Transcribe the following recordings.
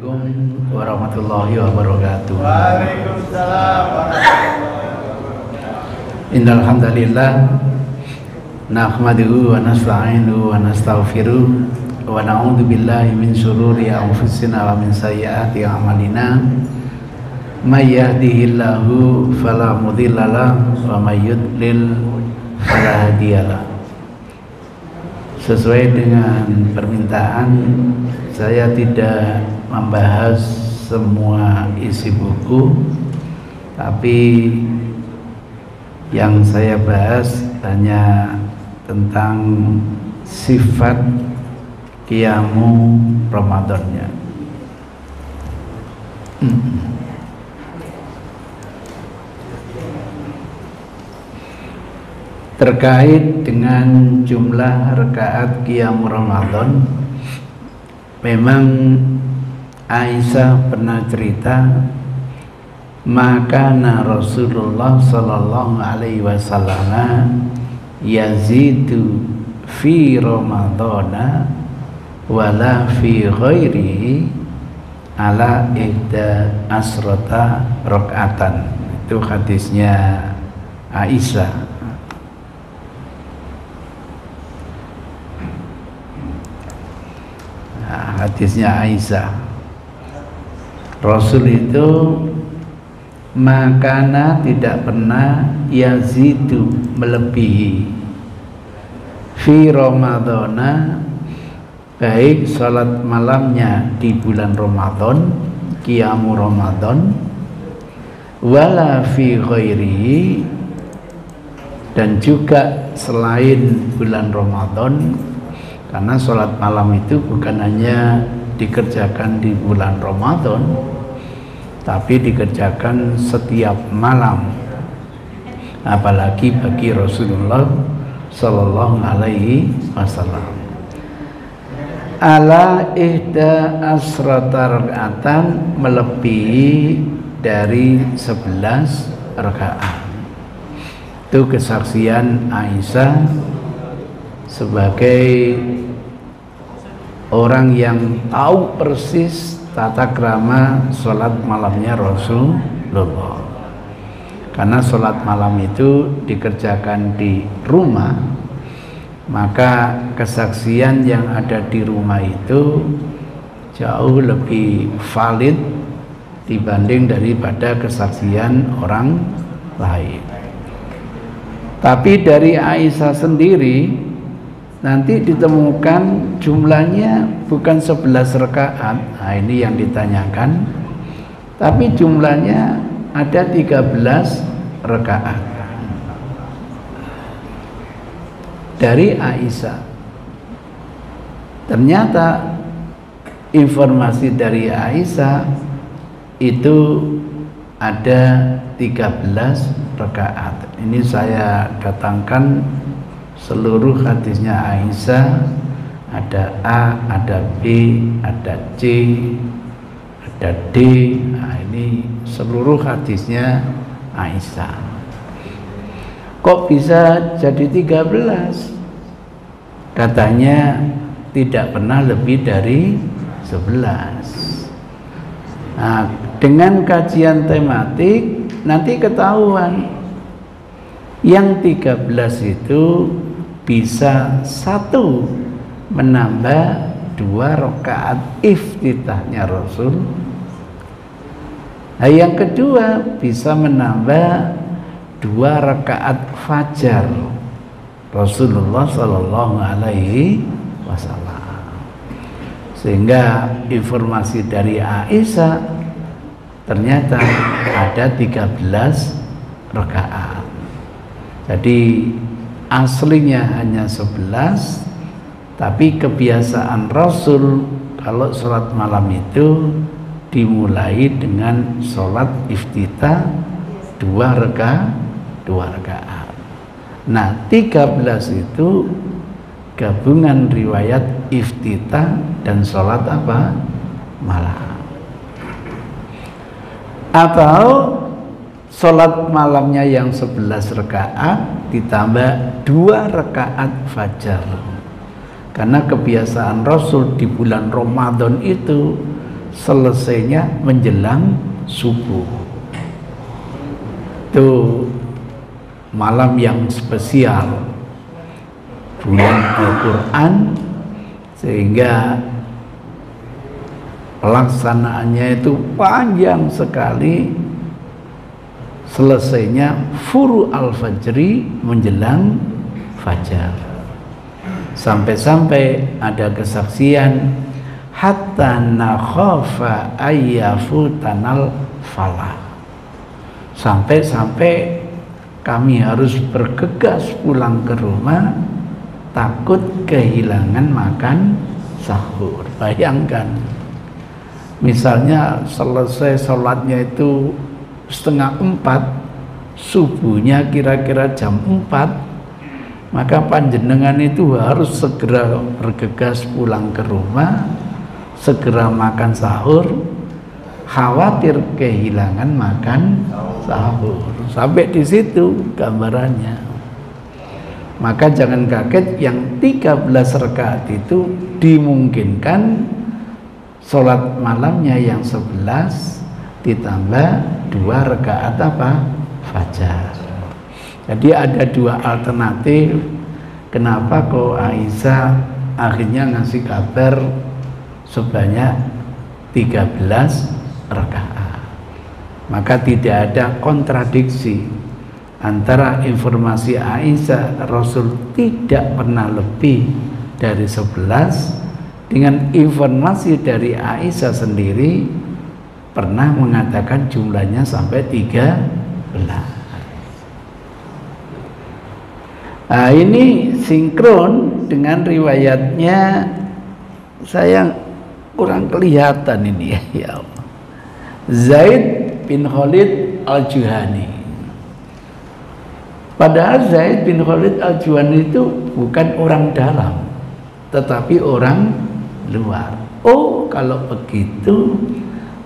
Assalamualaikum warahmatullahi wabarakatuh. Waalaikumsalam warahmatullahi wabarakatuh. Innal hamdalillah nahmaduhu wa nasta'inuhu wa nastaghfiruh wa na'udzu billahi min shururi anfusina wa min sayyiati a'malina. May yahdihillahu fala mudhillalah wa may yudlil fala hadiyalah. Sesuai dengan permintaan, saya tidak membahas semua isi buku, tapi yang saya bahas hanya tentang sifat qiyamu Ramadannya. Terkait dengan jumlah rakaat qiyam Ramadan, memang Aisyah pernah cerita, maka Rasulullah sallallahu alaihi wasallam yazidu fi Ramadana wala fi ghairihi ala ihda asrata rakaatan. Itu hadisnya Aisyah. Hadisnya Aisyah, Rasul itu makana tidak pernah yazidu melebihi fi Ramadana, baik salat malamnya di bulan Ramadan, qiyamu Ramadan, wala fi ghairihi, dan juga selain bulan Ramadan. Karena sholat malam itu bukan hanya dikerjakan di bulan Ramadan, tapi dikerjakan setiap malam, apalagi bagi Rasulullah Sallallahu Alaihi Wasallam. Ala ihda asrata rakaatan, melebihi dari 11 rakaat. Itu kesaksian Aisyah sebagai orang yang tahu persis tata krama sholat malamnya Rasulullah. Karena sholat malam itu dikerjakan di rumah, maka kesaksian yang ada di rumah itu jauh lebih valid dibanding daripada kesaksian orang lain. Tapi dari Aisyah sendiri nanti ditemukan jumlahnya bukan 11 rakaat. Nah, ini yang ditanyakan. Tapi jumlahnya ada 13 rakaat. Dari Aisyah. Ternyata informasi dari Aisyah itu ada 13 rakaat. Ini saya datangkan seluruh hadisnya Aisyah, ada A, ada B, ada C, ada D. Nah, ini seluruh hadisnya Aisyah. Kok bisa jadi 13? Katanya tidak pernah lebih dari 11. Nah, dengan kajian tematik nanti ketahuan yang 13 itu bisa satu menambah 2 rakaat iftitahnya Rasul. Nah, yang kedua bisa menambah 2 rakaat fajar Rasulullah Sallallahu Alaihi Wasallam. Sehingga informasi dari Aisyah ternyata ada 13 rakaat. Jadi aslinya hanya 11, tapi kebiasaan Rasul kalau sholat malam itu dimulai dengan sholat iftitah 2 rakaat. Nah, 13 itu gabungan riwayat iftitah dan sholat apa? Malam. Atau sholat malamnya yang 11 rakaat ditambah 2 rakaat fajar. Karena kebiasaan Rasul di bulan Ramadan itu selesainya menjelang subuh. Itu malam yang spesial bulan Al-Quran, sehingga pelaksanaannya itu panjang sekali, selesainya furu al-fajri menjelang fajar. Sampai-sampai ada kesaksian hatta nakhafa ayyafutanal falah, sampai-sampai kami harus bergegas pulang ke rumah takut kehilangan makan sahur. Bayangkan, misalnya selesai sholatnya itu 3:30, subuhnya kira-kira jam 4, maka panjenengan itu harus segera bergegas pulang ke rumah, segera makan sahur, khawatir kehilangan makan sahur. Sampai di situ gambarannya. Maka jangan kaget, yang 13 rakaat itu dimungkinkan sholat malamnya yang 11 ditambah 2 rakaat apa? Fajar. Jadi ada 2 alternatif. Kenapa kok Aisyah akhirnya ngasih kabar sebanyak 13 rakaat? Maka tidak ada kontradiksi antara informasi Aisyah Rasul tidak pernah lebih dari 11 dengan informasi dari Aisyah sendiri pernah mengatakan jumlahnya sampai 13. Nah, ini sinkron dengan riwayatnya, saya kurang kelihatan ini ya Allah. Zaid bin Khalid al-Juhani. Padahal Zaid bin Khalid al-Juhani itu bukan orang dalam, tetapi orang luar. Oh, kalau begitu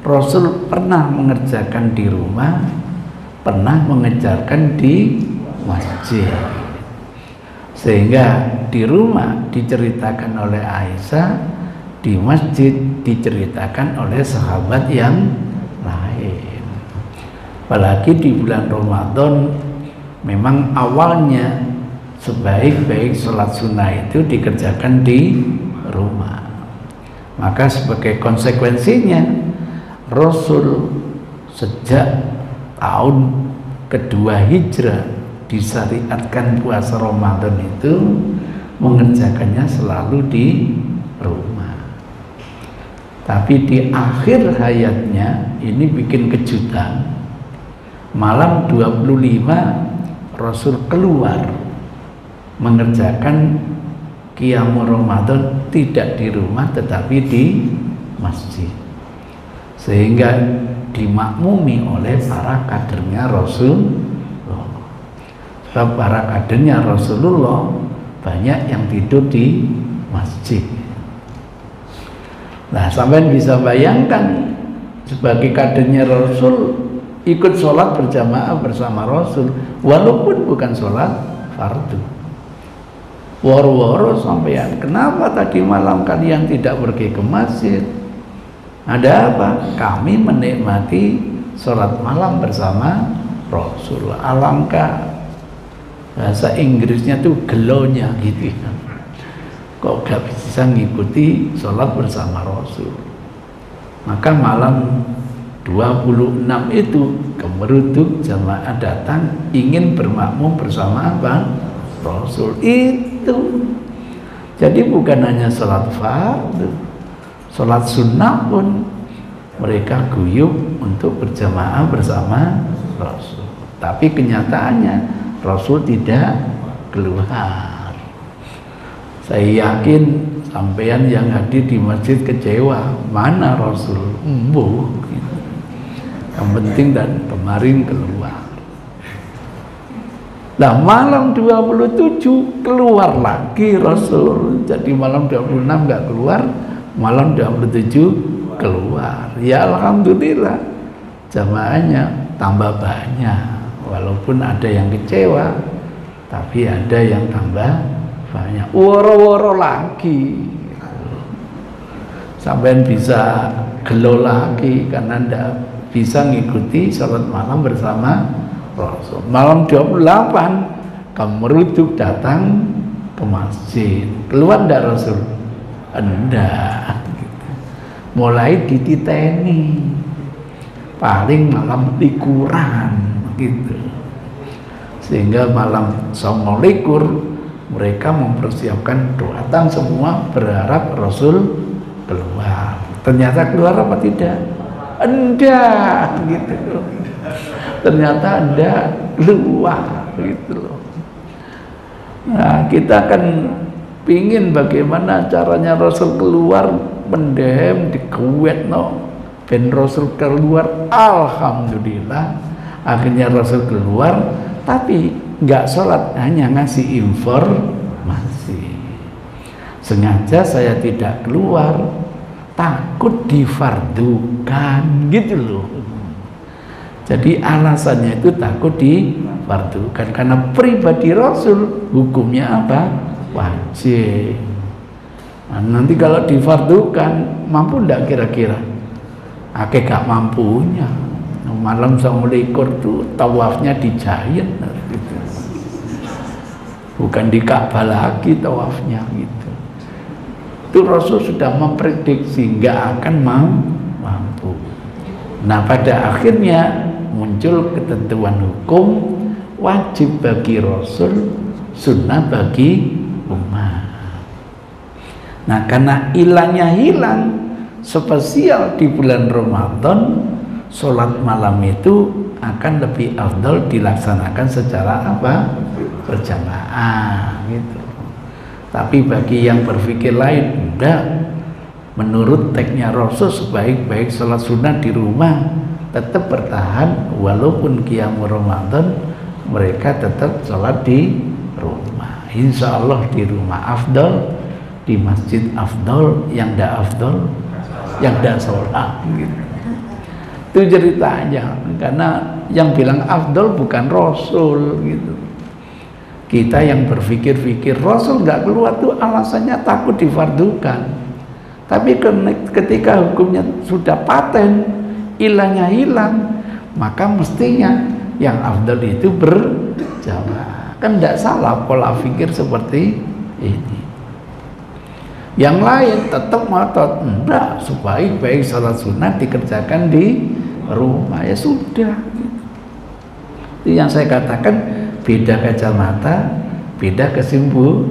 Rasul pernah mengerjakan di rumah, pernah mengerjakan di masjid. Sehingga di rumah diceritakan oleh Aisyah, di masjid diceritakan oleh sahabat yang lain. Apalagi di bulan Ramadan, memang awalnya sebaik-baik sholat sunnah itu dikerjakan di rumah. Maka sebagai konsekuensinya Rasul sejak tahun kedua hijrah disyariatkan puasa Ramadan itu mengerjakannya selalu di rumah. Tapi di akhir hayatnya ini bikin kejutan. Malam 25 Rasul keluar mengerjakan Qiyamul Ramadan tidak di rumah tetapi di masjid, sehingga dimakmumi oleh para kadernya Rasul. Sebab para kadernya Rasulullah banyak yang tidur di masjid. Nah, sampai bisa bayangkan sebagai kadernya Rasul ikut sholat berjamaah bersama Rasul, walaupun bukan sholat fardu. Woro-woro sampean, kenapa tadi malam kalian tidak pergi ke masjid? Ada apa? Kami menikmati sholat malam bersama Rasul. Alangkah bahasa Inggrisnya tuh gelonya gitu ya. Kok gak bisa ngikuti sholat bersama Rasul? Maka malam 26 itu kemeruduk jamaah datang ingin bermakmum bersama apa? Rasul itu. Jadi bukan hanya sholat fardu, sholat sunnah pun mereka guyup untuk berjamaah bersama Rasul. Tapi kenyataannya Rasul tidak keluar. Saya yakin sampean yang hadir di masjid kecewa, mana Rasul? Embuh. Yang penting dan kemarin keluar. Nah, malam 27 keluar lagi Rasul. Jadi malam 26 nggak keluar, malam 27 keluar. Ya alhamdulillah, jamaahnya tambah banyak. Walaupun ada yang kecewa, tapi ada yang tambah banyak. Woro-woro lagi. sampean bisa gelo lagi karena ndak bisa ngikuti sholat malam bersama Rasul. Malam 28 kemeruduk datang ke masjid. Keluar ndak Rasul? Enggak. Mulai dititeni. Paling malam likuran gitu. Sehingga malam 29 mereka mempersiapkan datang semua berharap Rasul keluar. Ternyata keluar apa tidak? Enggak gitu. Ternyata enggak keluar gitu loh. Nah, kita kan pingin bagaimana caranya Rasul keluar, mendem dikuet no ben Rasul keluar. Alhamdulillah akhirnya Rasul keluar, tapi nggak sholat, hanya ngasih informasi. Sengaja saya tidak keluar, takut difardukan gitu loh. Jadi alasannya itu takut difardukan karena pribadi Rasul hukumnya apa? Wajib. Nah, nanti kalau difardukan mampu enggak kira-kira? Akeh gak mampunya. Malam 29 tuh tawafnya dijahit gitu. Bukan di Ka'bah lagi tawafnya gitu. Itu Rasul sudah memprediksi nggak akan mampu. Nah, pada akhirnya muncul ketentuan hukum wajib bagi Rasul, sunnah bagi umat. Nah, karena hilangnya hilang spesial di bulan Ramadan, sholat malam itu akan lebih afdal dilaksanakan secara apa? Berjamaah gitu. Tapi bagi yang berpikir lain, enggak, menurut teksnya Rasul sebaik-baik sholat sunnah di rumah tetap bertahan walaupun qiyamul Ramadan mereka tetap sholat di rumah. Insya Allah di rumah afdal, di masjid afdal, yang enggak afdal yang enggak sholat gitu. Itu ceritanya, karena yang bilang afdal bukan Rasul gitu. Kita yang berpikir-pikir Rasul nggak keluar tuh alasannya takut difardukan. Tapi ketika hukumnya sudah paten, hilangnya hilang, maka mestinya yang afdal itu berjamaah. Kan tidak salah pola pikir seperti ini. Yang lain tetap ngotot, enggak, sebaik-baik salat sunnah dikerjakan di rumah, ya sudah. Itu yang saya katakan, beda kacamata, beda kesimpulan.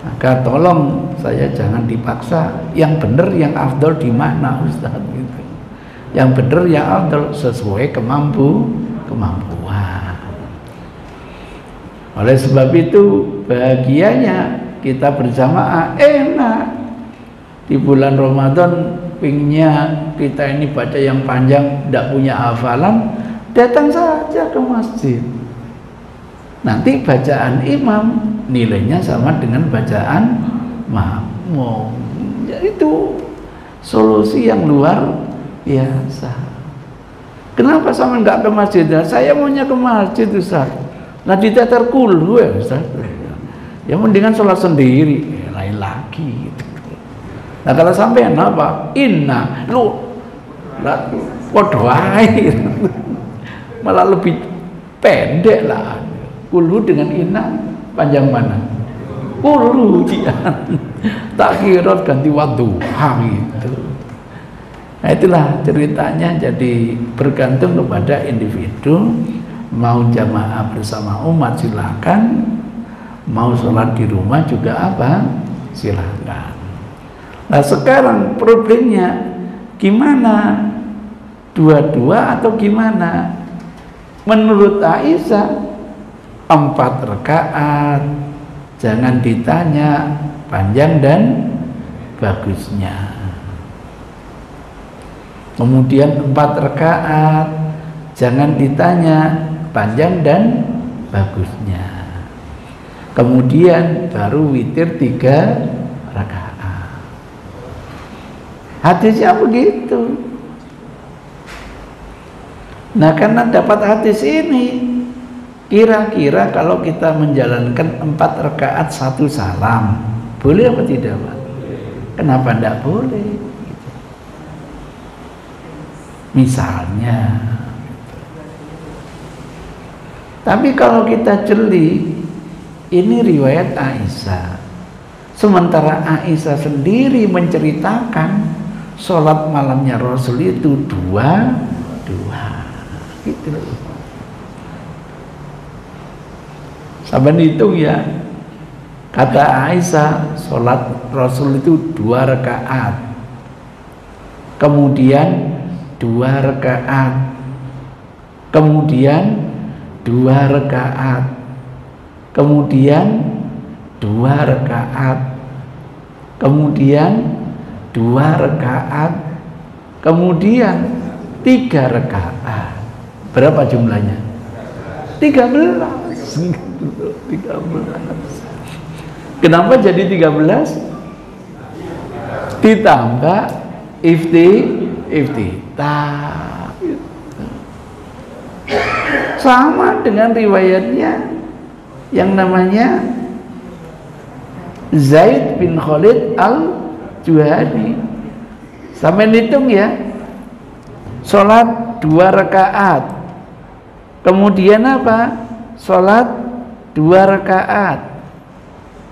Maka tolong saya jangan dipaksa. Yang benar, yang afdal di mana Ustaz gitu. Yang benar, yang afdal sesuai kemampuan. Oleh sebab itu bahagianya kita berjamaah enak. Di bulan Ramadan pinginnya kita ini baca yang panjang, tidak punya hafalan, datang saja ke masjid. Nanti bacaan imam nilainya sama dengan bacaan makmum. Ya, itu solusi yang luar biasa. Kenapa sama nggak ke masjid? Saya maunya ke masjid Ustaz. Nah di teater kulhu ya Ustaz. Ya mendingan sholat sendiri, lain lagi gitu. Nah kalau sampai apa? Inna lu waduhai malah lebih pendek lah. Kulhu dengan inna panjang mana? Kulhu dia takhirat ganti wadduha gitu. Nah itulah ceritanya. Jadi bergantung kepada individu. Mau jamaah bersama umat silakan, mau sholat di rumah juga apa? Silakan. Nah sekarang problemnya gimana? Dua-dua atau gimana? Menurut Aisyah 4 rakaat, jangan ditanya panjang dan bagusnya. Kemudian 4 rakaat, jangan ditanya panjang dan bagusnya. Kemudian baru witir 3 rakaat. Hadisnya begitu. Nah karena dapat hadis ini, kira-kira kalau kita menjalankan 4 rakaat 1 salam, boleh apa tidak Pak? Kenapa tidak boleh? Misalnya. Tapi kalau kita jeli, ini riwayat Aisyah. Sementara Aisyah sendiri menceritakan sholat malamnya Rasul itu dua gitu. Saban hitung ya. Kata Aisyah, sholat Rasul itu 2 rakaat. Kemudian 2 rakaat. Kemudian 2 rakaat. Kemudian 2 rakaat. Kemudian 2 rakaat. Kemudian 3 rakaat. Berapa jumlahnya? 13. 13. Kenapa jadi 13? Ditambah iftitah. Sama dengan riwayatnya yang namanya Zaid bin Khalid al-Juhani. Sampai hitung ya. Sholat 2 rakaat. Kemudian apa? Sholat 2 rakaat.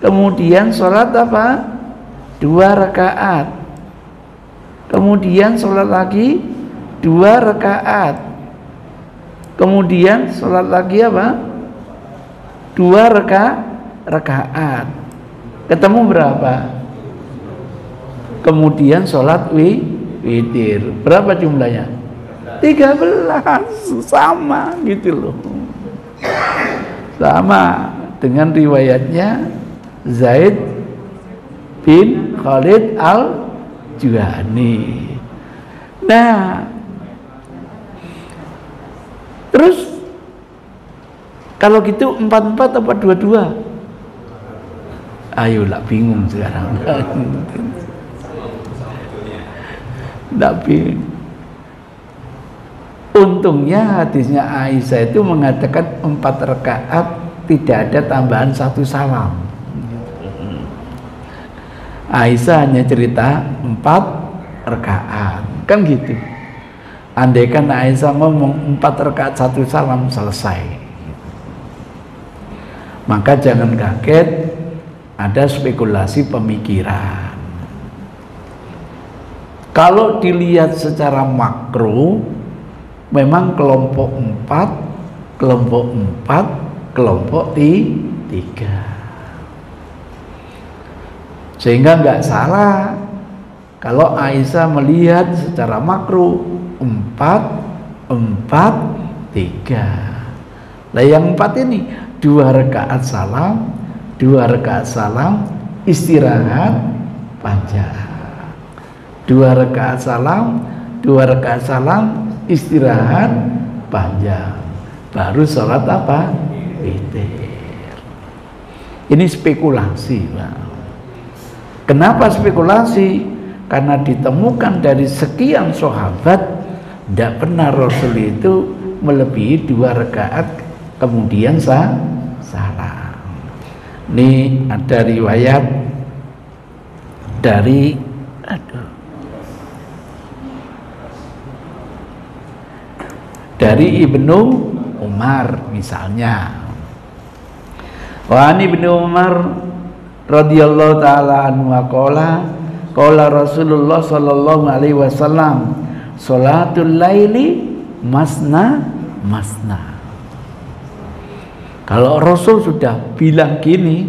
Kemudian sholat apa? 2 rakaat. Kemudian sholat lagi 2 rakaat. Kemudian sholat lagi apa? 2 rakaat. Ketemu berapa? Kemudian sholat witir. Berapa jumlahnya? 13. Sama gitu loh. Sama dengan riwayatnya Zaid bin Khalid al-Juhani. Nah, terus kalau gitu 44 apa 22? Ayolah, bingung sekarang. Tidak bingung. Untungnya hadisnya Aisyah itu mengatakan 4 rakaat, tidak ada tambahan 1 salam. Aisyah hanya cerita 4 rakaat, kan gitu. Andaikan Aisyah ngomong 4 rakaat 1 salam, selesai. Maka jangan kaget ada spekulasi pemikiran. Kalau dilihat secara makro, memang kelompok 4, kelompok 3. Sehingga nggak salah kalau Aisyah melihat secara makro 4, 3. Nah yang 4 ini 2 rakaat salam, 2 rakaat salam, istirahat panjang. 2 rakaat salam, 2 rakaat salam, istirahat panjang. Baru sholat apa? Witir. Ini spekulasi, Pak. Kenapa spekulasi? Karena ditemukan dari sekian sahabat tidak pernah Rasul itu melebihi 2 rakaat kemudian salam. Ini ada riwayat dari Ibnu Umar misalnya. Wa Ibnu Umar radhiyallahu taala anhu qala Rasulullah sallallahu alaihi wasallam salatul laili masna. Kalau Rasul sudah bilang gini,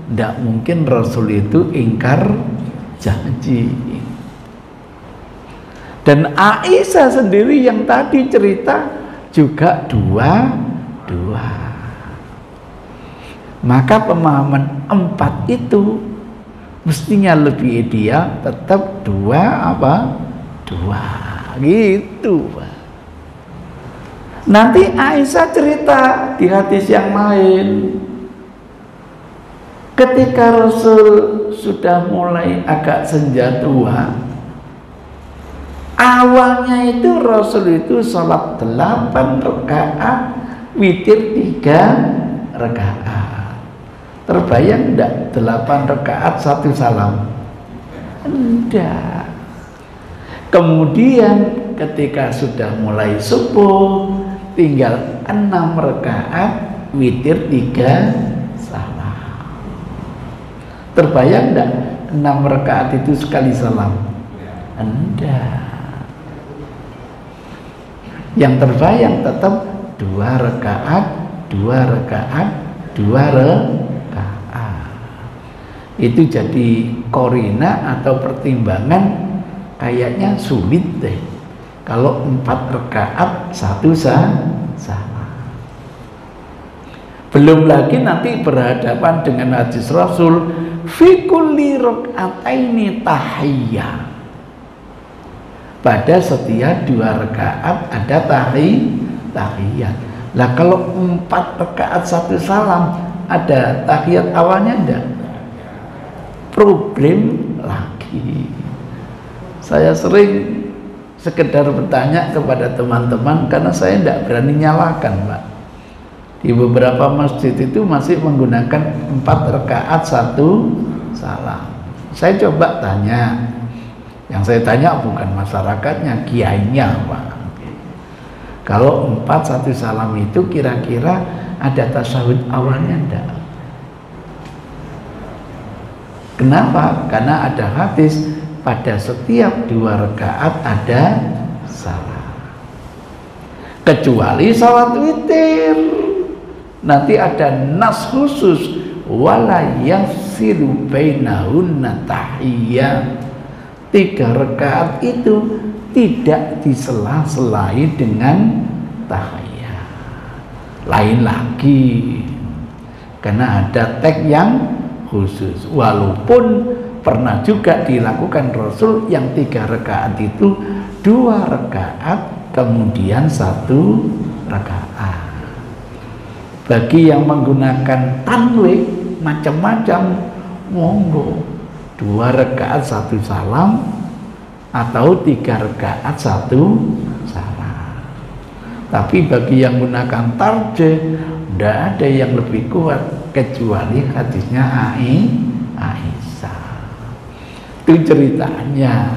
tidak mungkin Rasul itu ingkar janji. Dan Aisyah sendiri yang tadi cerita juga 2. Maka pemahaman 4 itu mestinya lebih ideal tetap 2 gitu, Pak. Nanti Aisyah cerita di hadis yang lain, ketika Rasul sudah mulai agak senja tua, awalnya itu Rasul itu sholat 8 rakaat, witir 3 rakaat. Terbayang enggak 8 rakaat 1 salam? Enggak. Kemudian ketika sudah mulai subuh, tinggal 6 rakaat witir 3 salam. Terbayang enggak 6 rakaat itu sekali salam? Enggak. Yang terbayang tetap 2 rakaat, 2 rakaat, 2 rakaat. Itu jadi korina atau pertimbangan, kayaknya sulit deh kalau 4 rakaat 1 salam. Belum lagi nanti berhadapan dengan hadis Rasul, fi kulli raka'ataini tahiyyah. Pada setiap 2 rakaat ada tahiyat. Lah kalau 4 rakaat 1 salam ada tahiyat awalnya enggak? Problem lagi. Saya sering sekedar bertanya kepada teman-teman karena saya tidak berani nyalakan, Pak. Di beberapa masjid itu masih menggunakan 4 rakaat 1 salam. Saya coba tanya. Yang saya tanya bukan masyarakatnya, kiainya, Pak. Kalau 4 1 salam itu kira-kira ada tasyahud awalnya enggak? Kenapa? Karena ada hadis pada setiap 2 rakaat ada salam. Kecuali salat witir. Nanti ada nas khusus, wala yafsilu bainahunna tahiyyah. 3 rakaat itu tidak disela-selai dengan tahiyat. Lain lagi, karena ada teks yang khusus. Walaupun pernah juga dilakukan Rasul yang 3 rakaat itu 2 rakaat kemudian 1 rakaat. Bagi yang menggunakan tanwih macam-macam, monggo 2 rakaat 1 salam atau 3 rakaat 1 salam. Tapi bagi yang menggunakan tarjih, tidak ada yang lebih kuat kecuali hadisnya Aisyah. Itu ceritanya.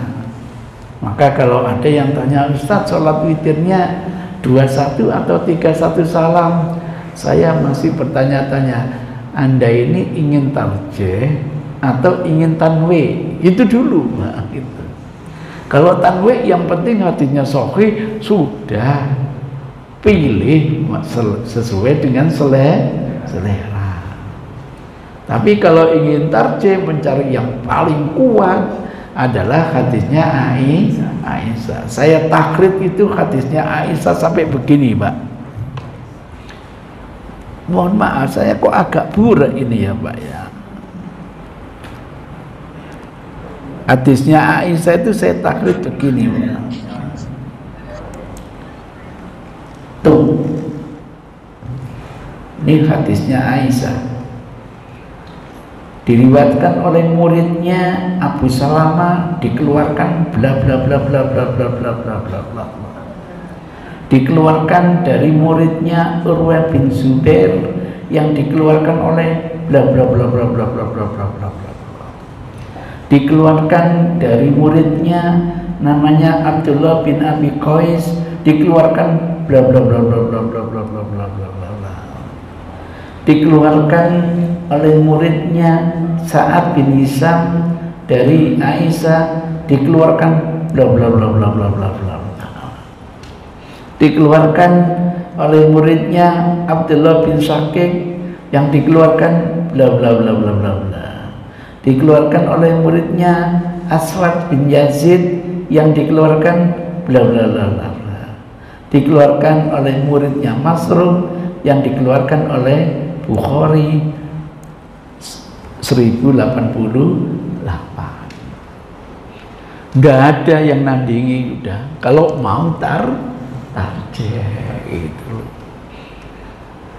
Maka kalau ada yang tanya, Ustadz, sholat witirnya 21 atau 31 salam, saya masih bertanya-tanya, Anda ini ingin tarjih atau ingin tanwih? Itu dulu, Pak, gitu. Kalau tanwih yang penting hatinya sahih, sudah pilih sesuai dengan selera. Tapi kalau ingin tarjih, mencari yang paling kuat adalah hadisnya Aisyah. Saya takrib itu hadisnya Aisyah sampai begini, Pak. Mohon maaf, saya kok agak burak ini ya, Pak ya. Hadisnya Aisyah itu saya takrib begini, Pak. Tuh, ini hadisnya Aisyah, diriwayatkan oleh muridnya Abu Salamah, dikeluarkan bla bla bla bla bla bla bla bla bla bla, dikeluarkan dari muridnya Urwah bin Zubair yang dikeluarkan oleh bla bla bla bla bla bla bla bla bla bla, dikeluarkan dari muridnya namanya Abdullah bin Abi Qais, dikeluarkan bla bla bla bla bla bla bla bla bla bla bla, dikeluarkan oleh muridnya Sa'ad bin Hisam dari Aisyah, dikeluarkan bla bla bla bla bla bla bla, dikeluarkan oleh muridnya Abdullah bin Syakik yang dikeluarkan bla bla bla bla bla bla, dikeluarkan oleh muridnya Aswad bin Yazid yang dikeluarkan bla bla bla bla, dikeluarkan oleh muridnya Masruq yang dikeluarkan oleh Bukhari 1088. Nggak ada yang nandingi, udah kalau mau tarjih itu.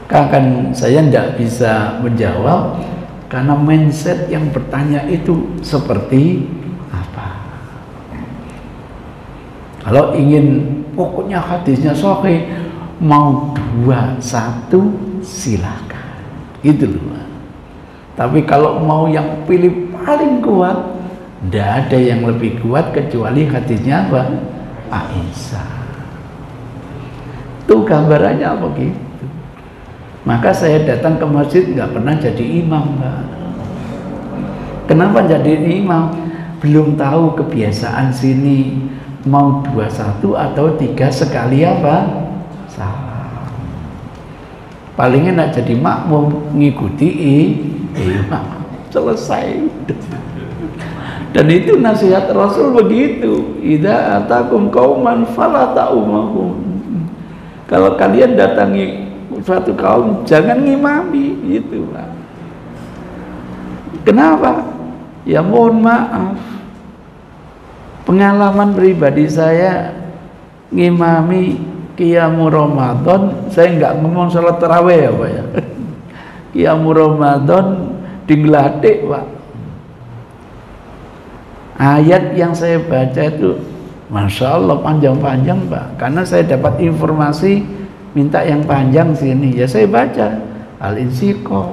Kan saya tidak bisa menjawab karena mindset yang bertanya itu seperti apa. Kalau ingin pokoknya hadisnya sahih, mau 2 1 silakan, gitu loh. Tapi kalau mau yang pilih paling kuat, Tidak ada yang lebih kuat kecuali hadisnya apa? Aisyah. Itu gambarannya begitu. Maka saya datang ke masjid nggak pernah jadi imam, Pak. Kenapa jadi imam? Belum tahu kebiasaan sini mau 21 atau 3 sekali apa? Salam. Paling enak jadi makmum, ngikuti imam. Selesai. Dan itu nasihat Rasul begitu. Idza atakum qauman fala ta'umahum. Kalau kalian datangi suatu kaum, jangan ngimami, gitu, Pak. Kenapa? Ya mohon maaf, pengalaman pribadi saya ngimami Qiyamul Ramadan, saya nggak ngomong sholat tarawih ya, Pak ya. Qiyamul Ramadan digelatik, Pak. Ayat yang saya baca itu Masya Allah panjang-panjang, Pak. Karena saya dapat informasi minta yang panjang sini, ya saya baca Al-Insyiqaq,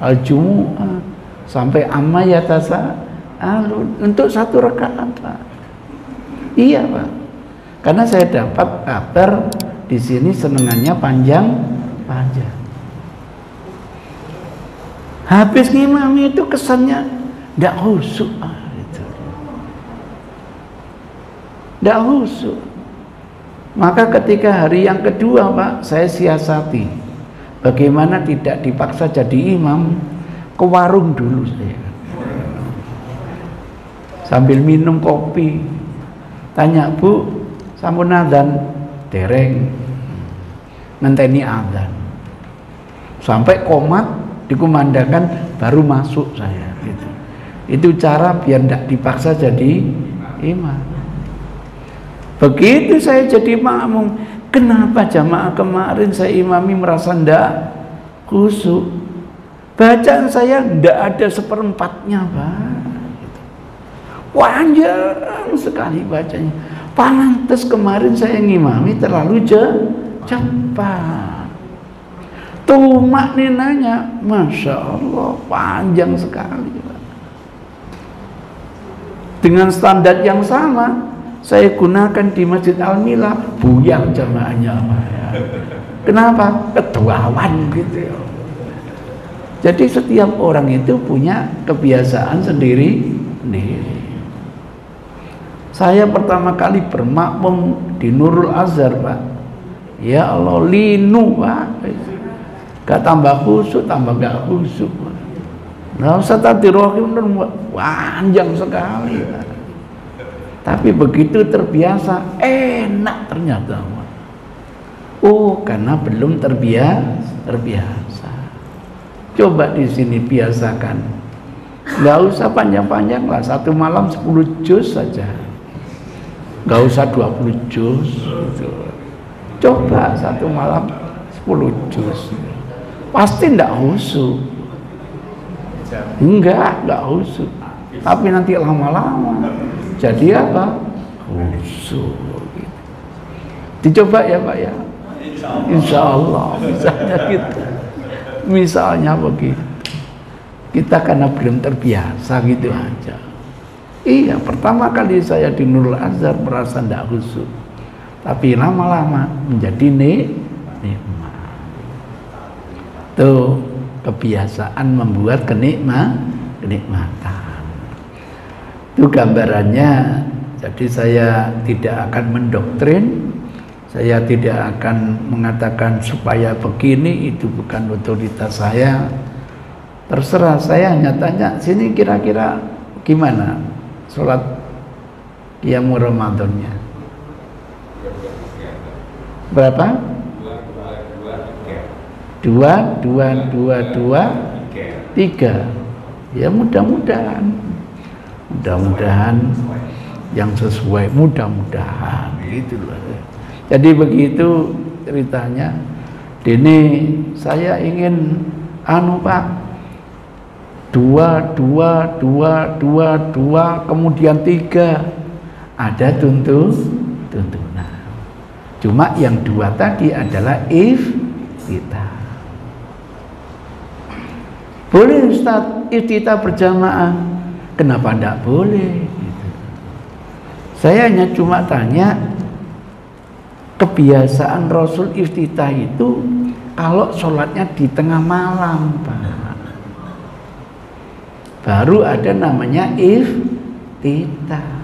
Al-Jumu'ah, sampai Amma Yatasa'alun untuk 1 rakaat, Pak. Iya, Pak. Karena saya dapat kabar di sini senengannya panjang-panjang. Habis ngimami itu kesannya tidak khusyuk, gitu. Tidak khusyuk. Maka ketika hari yang kedua, Pak, saya siasati bagaimana tidak dipaksa jadi imam, ke warung dulu saya. Sambil minum kopi, tanya, Bu, sampun adzan? Dereng. Ngenteni adzan. Sampai komat dikumandangkan baru masuk saya, gitu. Itu cara biar tidak dipaksa jadi imam. Begitu saya jadi makmum, kenapa jamaah kemarin saya imami merasa ndak khusyuk? Bacaan saya ndak ada 1/4-nya, Pak. Panjang sekali bacanya. Pantes kemarin saya ngimami terlalu cepat. Tumak nih nanya, Masya Allah, panjang sekali, Pak. Dengan standar yang sama saya gunakan di Masjid Al-Milah, buyar jamaahnya, Pak. Kenapa? Ketuawan, gitu ya. Jadi setiap orang itu punya kebiasaan sendiri. Saya pertama kali bermakmum di Nurul Azhar, Pak. Ya Allah, linu, Pak. Gak tambah khusyuk, tambah gak khusyuk. Nah, Ustaz Rohim panjang sekali, Pak. Tapi begitu terbiasa, enak ternyata. Oh, karena belum terbiasa. Coba di sini biasakan. Nggak usah panjang-panjang lah, 1 malam 10 juz saja. Nggak usah 20 juz. Coba 1 malam 10 juz. Pasti nggak khusyuk. Enggak khusyuk. Tapi nanti lama-lama jadi apa? Khusyuk. Dicoba ya, Pak ya. Insya Allah misalnya gitu. Misalnya begitu. Kita karena belum terbiasa gitu aja. Iya, pertama kali saya di Nurul Azhar merasa tidak khusyuk. Tapi lama-lama menjadi nikmat. Tuh, kebiasaan membuat kenikmatan. Itu gambarannya. Jadi saya tidak akan mendoktrin, saya tidak akan mengatakan supaya begini, itu bukan otoritas saya. Terserah, saya hanya tanya, sini kira-kira gimana sholat Qiyamul Ramadannya? Berapa? 2, 3. Ya mudah-mudahan yang sesuai, mudah-mudahan gitu loh. Jadi begitu ceritanya. Ini saya ingin Pak, 2 kemudian 3, ada tuntunan. Cuma yang 2 tadi adalah iftitah. Boleh Ustaz iftitah berjamaah. kenapa tidak boleh? Gitu. Saya hanya cuma tanya, kebiasaan Rasul iftitah itu kalau sholatnya di tengah malam, Pak. Baru ada namanya iftitah.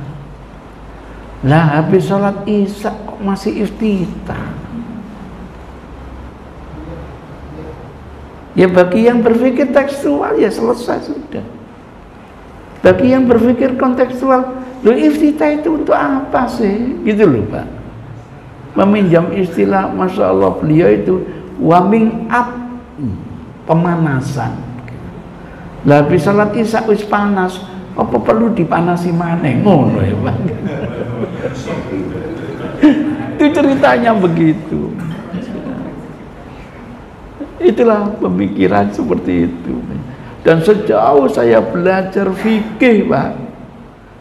Lah habis sholat isya kok masih iftitah? Ya bagi yang berpikir tekstual ya selesai sudah. Bagi yang berpikir kontekstual, loh iftitah itu untuk apa sih? Gitu loh Pak. Meminjam istilah Masya Allah beliau itu warming up, pemanasan. Lah habis salat isya wis panas, apa perlu dipanasi maneh? Ngono ya Pak. Itu ceritanya begitu. Itulah pemikiran seperti itu. Dan sejauh saya belajar fikih Pak,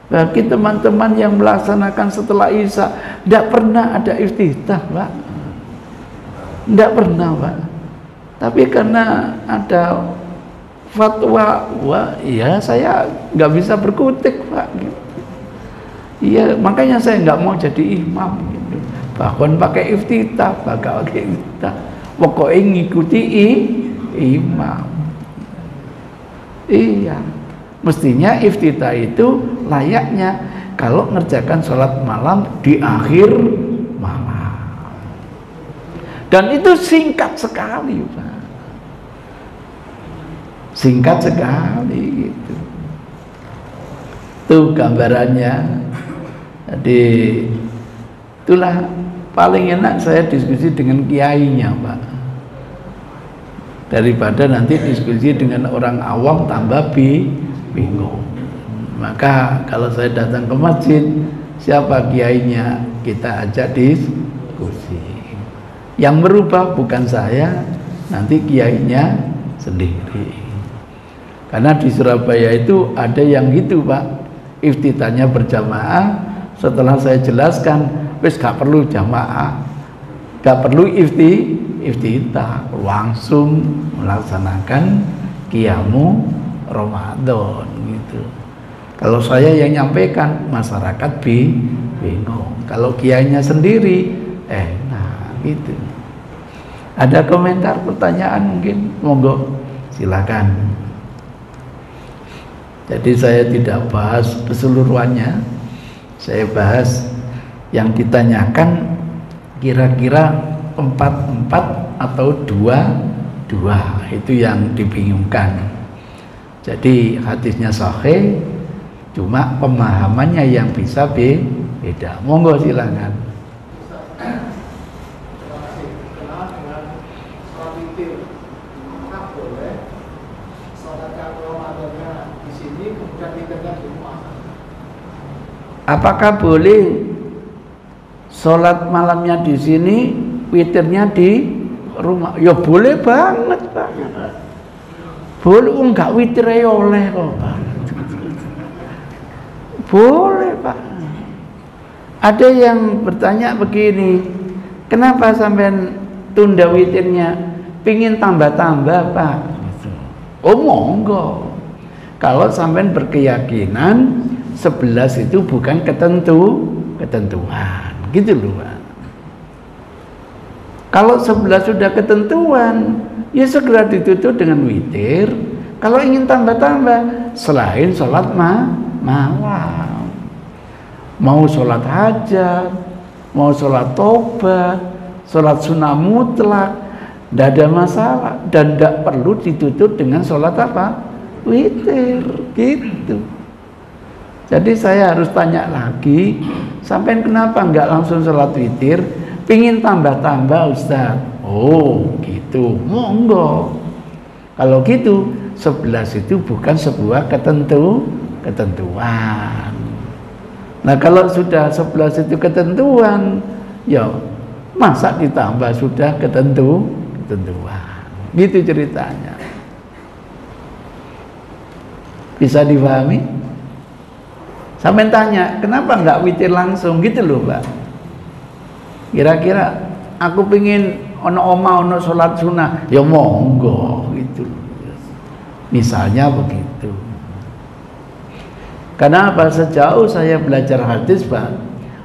bagi teman-teman yang melaksanakan setelah isya tidak pernah ada iftitah Pak, tidak pernah Pak. Tapi karena ada fatwa, wah iya saya nggak bisa berkutik Pak. Iya makanya saya nggak mau jadi imam gitu. Bahkan pakai iftitah, pokoknya ngikuti imam. Iya, mestinya iftitah itu layaknya kalau ngerjakan sholat malam di akhir malam. Dan itu singkat sekali Pak. Singkat sekali gitu. Tuh gambarannya. Jadi itulah paling enak saya diskusi dengan kiainya Pak, daripada nanti diskusi dengan orang awam tambah bingung. Maka kalau saya datang ke masjid, siapa kiainya kita ajak diskusi. Yang merubah bukan saya, nanti kiainya sendiri. Karena di Surabaya itu ada yang gitu Pak, iftitahnya berjamaah. Setelah saya jelaskan, wis gak perlu jamaah, gak perlu iftitah, langsung melaksanakan qiyamu Ramadan gitu. Kalau saya yang nyampaikan, masyarakat bingung. Kalau kiainya sendiri, nah gitu. Ada komentar, pertanyaan mungkin, monggo silakan. Jadi saya tidak bahas keseluruhannya, saya bahas yang ditanyakan kira-kira 4 atau 2 itu yang dibingungkan. Jadi hadisnya sahih, cuma pemahamannya yang bisa beda. Monggo silakan. Apakah boleh sholat malamnya di sini, witirnya di rumah? Ya boleh banget Pak. Boleh, enggak witir ya oleh kok Pak. Boleh Pak. Ada yang bertanya begini, kenapa sampai tunda witirnya? Pingin tambah-tambah Pak. Oh monggo. Kalau sampai berkeyakinan 11 itu bukan ketentuan, gitu loh Pak. Kalau 11 sudah ketentuan, ya segera ditutup dengan witir. Kalau ingin tambah-tambah, selain sholat malam, mau sholat hajat, mau sholat tobat, sholat sunnah mutlak, tidak ada masalah, dan tidak perlu ditutup dengan sholat apa? Witir, gitu. Jadi saya harus tanya lagi, sampai kenapa nggak langsung sholat witir? Pingin tambah-tambah Ustaz. Oh gitu, monggo. Kalau gitu 11 itu bukan sebuah ketentuan. Nah kalau sudah 11 itu ketentuan, ya masa ditambah sudah ketentuan. Gitu ceritanya. Bisa dipahami? Sampai tanya, kenapa nggak witir langsung gitu loh Pak? Kira-kira aku pingin ono oma ono sholat sunnah, ya monggo gitu. Misalnya begitu. Karena apa? Sejauh saya belajar hadis, Pak,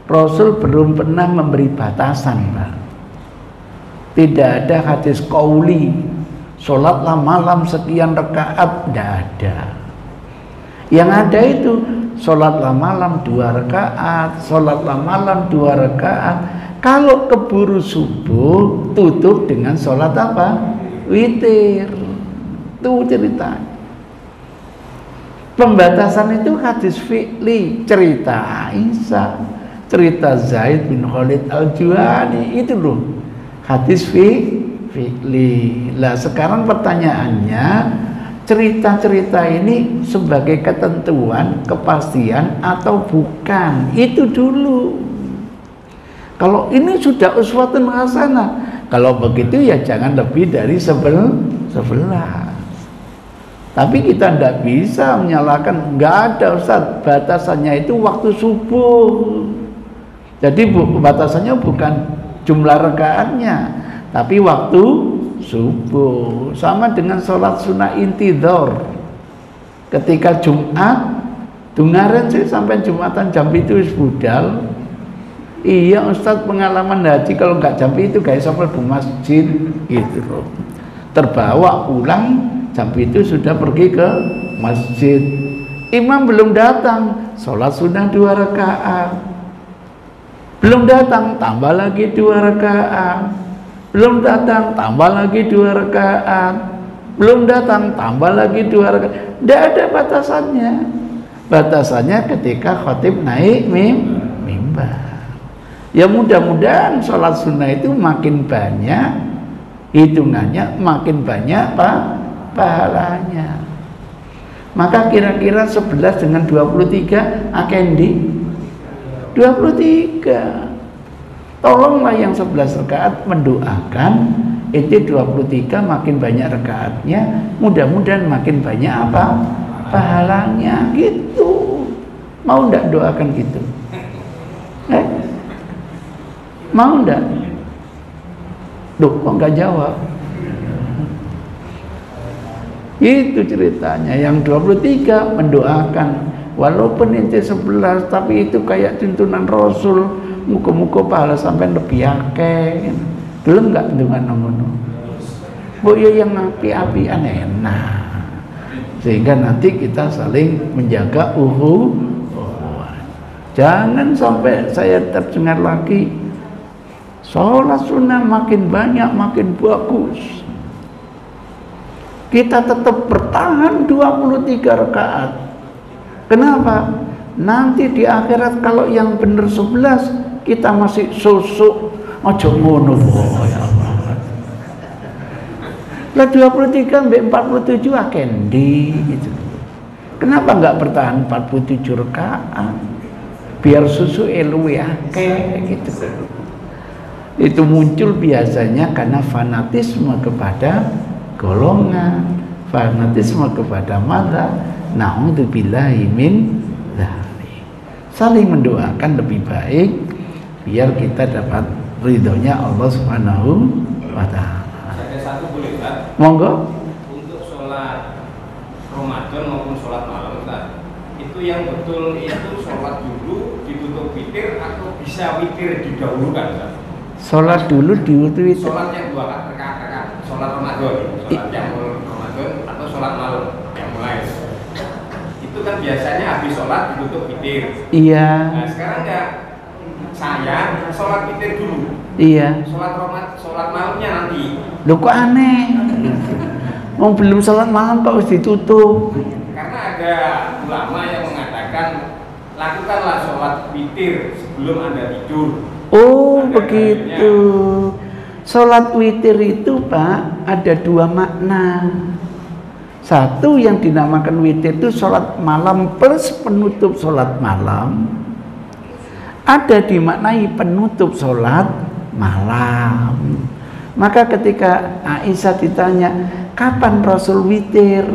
Rasul belum pernah memberi batasan, Pak. Tidak ada hadis qauli, sholatlah malam sekian rakaat, tidak ada. Yang ada itu sholatlah malam 2 rakaat, sholatlah malam 2 rakaat. Kalau keburu subuh, tutup dengan sholat apa? Witir. Itu ceritanya. Pembatasan itu hadis fi'li, cerita Aisyah, cerita Zaid bin Khalid al-Juhani, itu loh hadis fi'li. Lah sekarang pertanyaannya, cerita-cerita ini sebagai ketentuan, kepastian atau bukan? Itu dulu. Kalau ini sudah uswatun hasanah, kalau begitu ya jangan lebih dari 11. Tapi kita tidak bisa menyalahkan, nggak ada Ustaz, batasannya itu waktu subuh. Jadi batasannya bukan jumlah rakaatnya, tapi waktu subuh. Sama dengan sholat sunnah intidhar. Ketika Jumat, dengaran sih sampai Jumatan jam itu budal. Iya Ustaz, pengalaman haji kalau nggak jam itu gak bisa mlebu masjid gitu loh. Terbawa pulang jam itu sudah pergi ke masjid. Imam belum datang, sholat sunnah 2 rakaat. Belum datang, tambah lagi 2 rakaat. Belum datang, tambah lagi 2 rakaat. Belum datang, tambah lagi 2 rakaat. Tidak ada batasannya. Batasannya ketika khatib naik mimbar. Ya mudah-mudahan sholat sunnah itu makin banyak, hitungannya makin banyak pahalanya. Maka kira-kira 11 dengan 23 akendi 23. Tolonglah yang 11 rakaat mendoakan itu 23 makin banyak rakaatnya, mudah-mudahan makin banyak apa? Pahalanya gitu. Mau ndak doakan gitu? Mau ndak? Duh, kok nggak jawab? Itu ceritanya. Yang 23 mendoakan, walaupun ente 11 tapi itu kayak tuntunan Rasul, muka-muka pahala sampai lebih akeh. Belum nggak dengan ngono? Boyo yang api-apian enak. Sehingga nanti kita saling menjaga jangan sampai saya terdengar lagi sholat sunnah makin banyak makin bagus. Kita tetap bertahan 23 rakaat. Kenapa? Nanti di akhirat kalau yang benar 11 kita masih susuk. Ojo ngono ya Allah. Lah 23 sampai 47 akendi gitu. Kenapa enggak bertahan 47 rakaat? Biar susu luwih akeh gitu. Itu muncul biasanya karena fanatisme kepada golongan, fanatisme kepada mazhab. Na'udzubillahi min dzalik. Saling mendoakan lebih baik biar kita dapat ridhonya Allah Subhanahu wa taala. Ada satu boleh Pak? Monggo. Untuk sholat Ramadan maupun sholat malam Ustaz, itu yang betul itu sholat dulu ditutup witir atau bisa witir didahulukan Ustaz? Sholat dulu diwitri. Sholat yang 2 rakaat, sholat Ramadan, sholat yang Ramadan atau sholat malam yang mulai. Itu kan biasanya habis sholat ditutup witir. Iya. Nah sekarang enggak, saya sholat witir dulu. Iya. Sholat malamnya nanti. Loh kok aneh? Mau belum sholat malam kok harus ditutup? Karena ada ulama yang mengatakan lakukanlah sholat witir sebelum Anda tidur. Oh begitu. Sholat witir itu Pak ada 2 makna. Satu yang dinamakan witir itu sholat malam plus penutup sholat malam. Ada dimaknai penutup sholat malam. Maka ketika Aisyah ditanya kapan Rasul witir,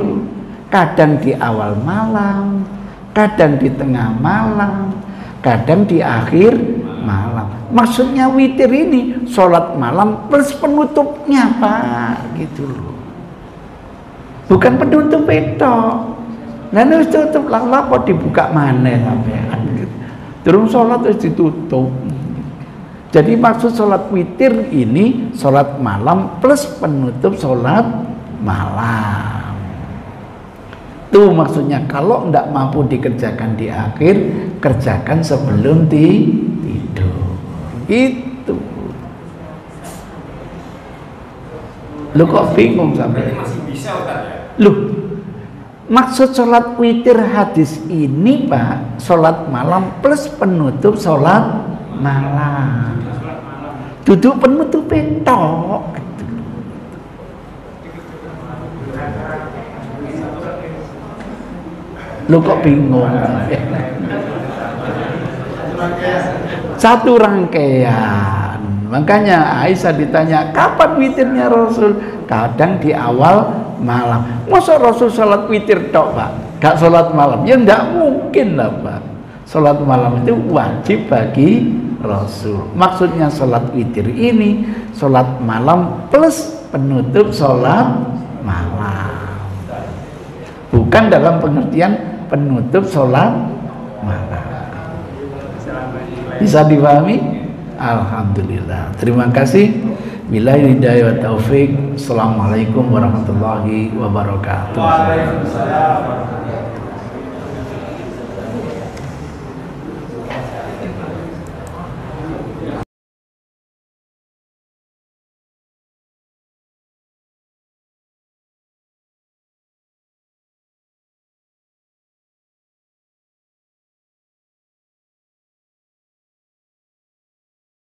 kadang di awal malam, kadang di tengah malam, kadang di akhir malam. Maksudnya witir ini sholat malam plus penutupnya Pak, gitu loh. Bukan penutup itu. Nah wis tutup lah kok dibuka maneh sampean. Durung salat wis ditutup. Jadi maksud sholat witir ini sholat malam plus penutup sholat malam. Itu maksudnya kalau tidak mampu dikerjakan di akhir, kerjakan sebelum tidur. Itu. Lu kok bingung sampai? Masih bisa Ustaz ya? Loh, maksud sholat witir hadis ini Pak, sholat malam plus penutup sholat malam. Duduk penutup petok. Lu kok bingung? Satu rangkaian. Makanya Aisyah ditanya, kapan witirnya Rasul? Kadang di awal malam. Masa Rasul sholat witir tok Pak? Gak sholat malam? Ya enggak mungkin lah Pak. Sholat malam itu wajib bagi Rasul. Maksudnya sholat witir ini sholat malam plus penutup sholat malam. Bukan dalam pengertian penutup sholat malam. Bisa dipahami? Alhamdulillah. Terima kasih. Billahi hidayah wa taufik. Assalamualaikum warahmatullahi wabarakatuh. Waalaikumsalam.